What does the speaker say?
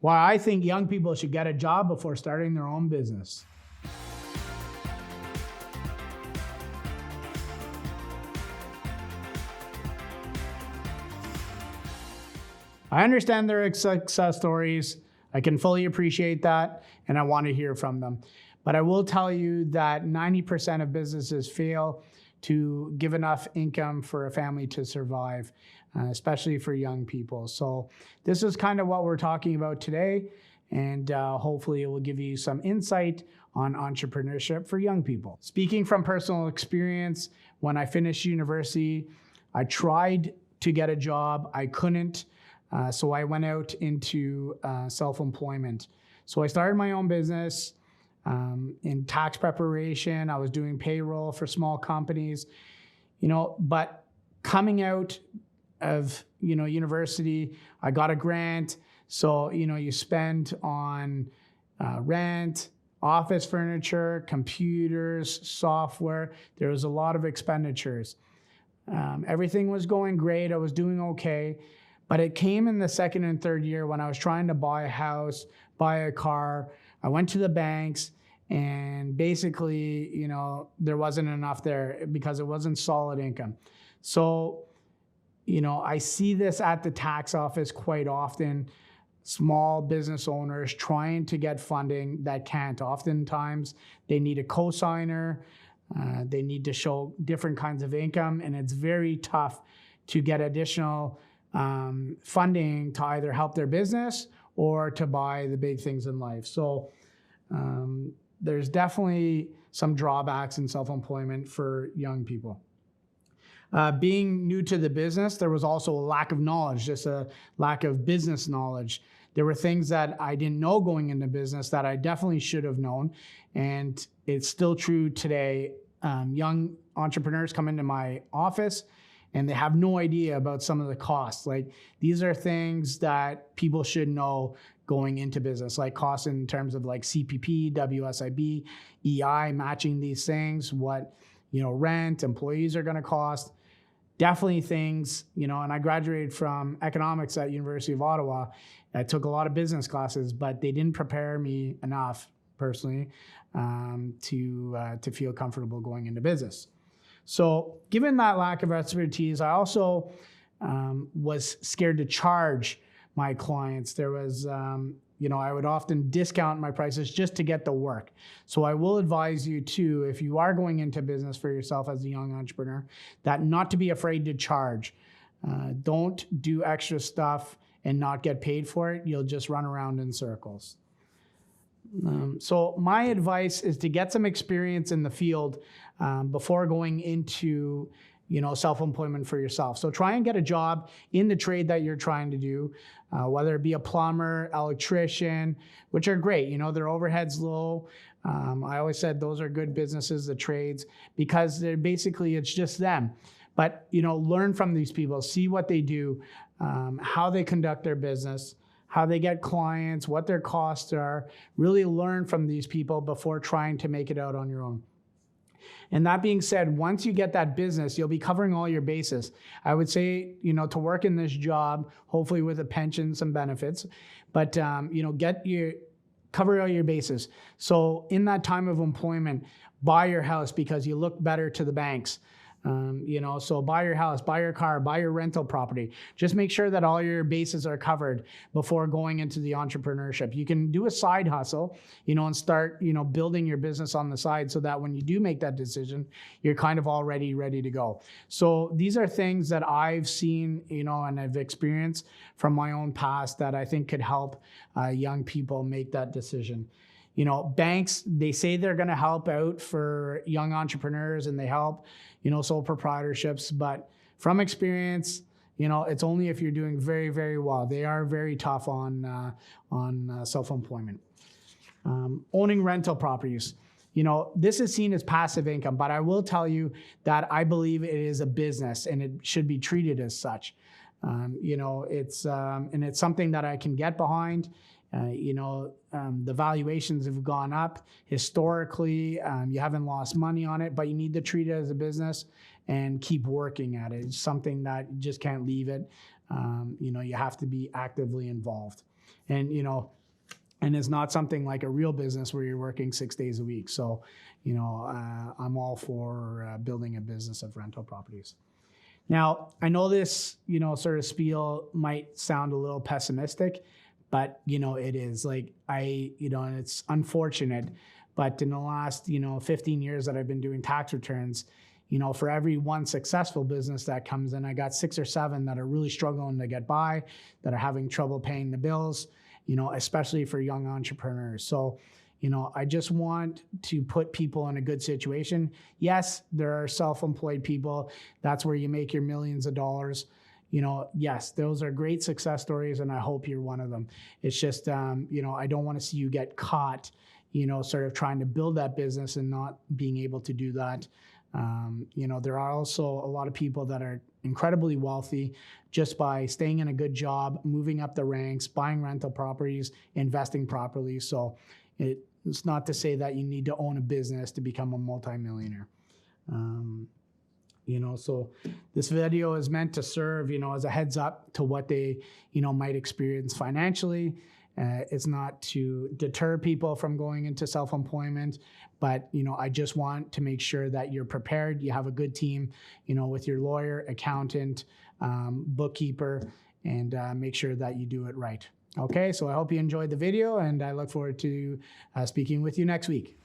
Why I think young people should get a job before starting their own business. I understand their success stories. I can fully appreciate that, and I want to hear from them. But I will tell you that 90% of businesses fail to give enough income for a family to survive, especially for young people. So this is kind of what we're talking about today, and hopefully it will give you some insight on entrepreneurship for young people. Speaking from personal experience, when I finished university, I tried to get a job. I couldn't. So I went out into self-employment. So I started my own business in tax preparation. I was doing payroll for small companies, but coming out of, university, I got a grant. So, you spend on rent, office furniture, computers, software. There was a lot of expenditures. Everything was going great. I was doing okay. But it came in the second and third year when I was trying to buy a house, buy a car. I went to the banks, and basically, there wasn't enough there because it wasn't solid income. So, I see this at the tax office quite often. Small business owners trying to get funding that can't. Oftentimes, they need a cosigner. They need to show different kinds of income, and it's very tough to get additional funding to either help their business or to buy the big things in life. So there's definitely some drawbacks in self-employment for young people. Being new to the business, there was also a lack of knowledge, just a lack of business knowledge. There were things that I didn't know going into business that I definitely should have known. And it's still true today. Young entrepreneurs come into my office and they have no idea about some of the costs. Like, these are things that people should know going into business, like costs in terms of like CPP, WSIB, EI, matching these things, what, rent, employees are gonna cost. Definitely things, and I graduated from economics at University of Ottawa. I took a lot of business classes, but they didn't prepare me enough personally to feel comfortable going into business. So given that lack of expertise, I also was scared to charge my clients. There was, I would often discount my prices just to get the work. So I will advise you too, if you are going into business for yourself as a young entrepreneur, that not to be afraid to charge. Don't do extra stuff and not get paid for it. You'll just run around in circles. So my advice is to get some experience in the field before going into, self-employment for yourself. So try and get a job in the trade that you're trying to do, whether it be a plumber, electrician, which are great. Their overhead's low. I always said those are good businesses, the trades, because they're basically, it's just them. But, learn from these people, see what they do, how they conduct their business, how they get clients, what their costs are. Really learn from these people before trying to make it out on your own. And that being said, once you get that business, you'll be covering all your bases. I would say, to work in this job, hopefully with a pension, some benefits, but, cover all your bases. So in that time of employment, buy your house because you look better to the banks. So buy your house, buy your car, buy your rental property. Just make sure that all your bases are covered before going into the entrepreneurship. You can do a side hustle, and start, building your business on the side so that when you do make that decision, you're kind of already ready to go. So these are things that I've seen, and I've experienced from my own past that I think could help young people make that decision. Banks, they say they're going to help out for young entrepreneurs and they help, sole proprietorships. But from experience, it's only if you're doing very, very well. They are very tough on self-employment. Owning rental properties. This is seen as passive income, but I will tell you that I believe it is a business and it should be treated as such. It's something that I can get behind. The valuations have gone up historically. You haven't lost money on it, but you need to treat it as a business and keep working at it. It's something that you just can't leave it. You have to be actively involved. and and it's not something like a real business where you're working 6 days a week. So, I'm all for building a business of rental properties. Now, I know this, sort of spiel might sound a little pessimistic, but, it is like and it's unfortunate, but in the last, 15 years that I've been doing tax returns, for every one successful business that comes in, I got 6 or 7 that are really struggling to get by, that are having trouble paying the bills, especially for young entrepreneurs. So, I just want to put people in a good situation. Yes, there are self-employed people. That's where you make your millions of dollars. Yes, those are great success stories, and I hope you're one of them. It's just, I don't want to see you get caught, sort of trying to build that business and not being able to do that. There are also a lot of people that are incredibly wealthy just by staying in a good job, moving up the ranks, buying rental properties, investing properly. So it's not to say that you need to own a business to become a multimillionaire. So this video is meant to serve, as a heads up to what they, might experience financially. It's not to deter people from going into self-employment, but, I just want to make sure that you're prepared. You have a good team, with your lawyer, accountant, bookkeeper, and make sure that you do it right. Okay, so I hope you enjoyed the video, and I look forward to speaking with you next week.